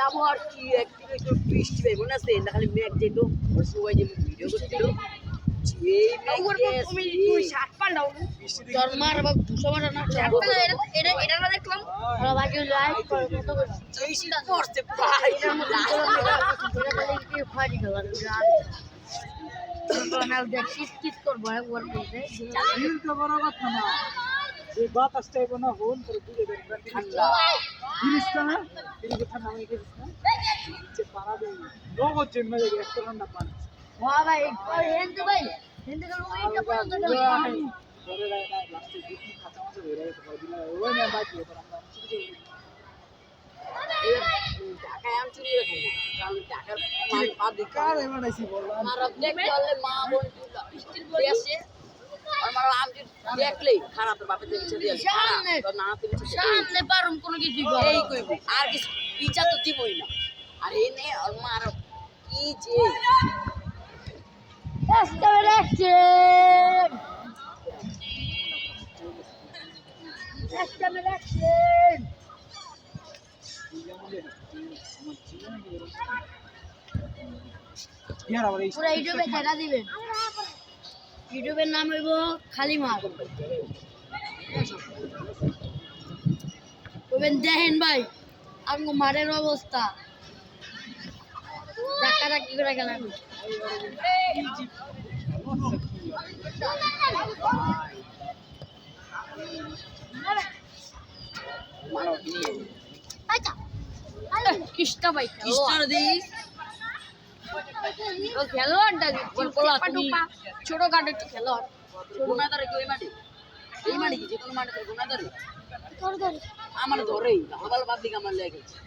আবহাওয়ার কি একটু বৃষ্টি পাইব না সে খালি মেঘ যেত সবাই যে ভিডিও করছিল বাতাসটা না ফোন করে বুঝে দেবেন ঠান্ডা জিনিসটা না এদিকে ঠান্ডা হয়ে গেছে না নিচে পাড়া দেয় নগদ জন্য একটা ঠান্ডা পানি ভাই হেন্দু ভাই হেন্দু গেল ওইটা পর্যন্ত গেল ধরে রায় লাস্টে দুটি খাঁচা মাছ ধরে গেছে দিলা ওই না বাকি তো আমরা চুরি ঢাকায় আম চুরি রাখি না কারণ ঢাকার মান পা কার এমনইছি বললাম আর দেখতে হলে মা বোন স্টিল বলে আসে আমার আম দেখলেই খারাপ বাপে দেখছে দিয়ে সামনে না তুমি সামনে পারুম কোনো কিছু এই কইব আর কি পিছা তো দিবই না আর এই নে আর মার কি যে পুরো ইউটিউবে ছেড়া দিবেন ইউটিউবের নাম হইব খালি মাঠ বলবেন দেখেন ভাই আমগো মাঠের অবস্থা ধাক্কা ধাক্কি করে গেলাম কৃষ্ণা ভাই কৃষ্ণ দিস খেলোয়াড়টা ছোট কাটো একটু খেলোয়াড় গুণা ধরে কি ওই মাটি এই মাটি কি যে কোনো মাটি ধরে গুণা ধরে আমার ধরেই আবার বাদ দিকে আমার লেগেছে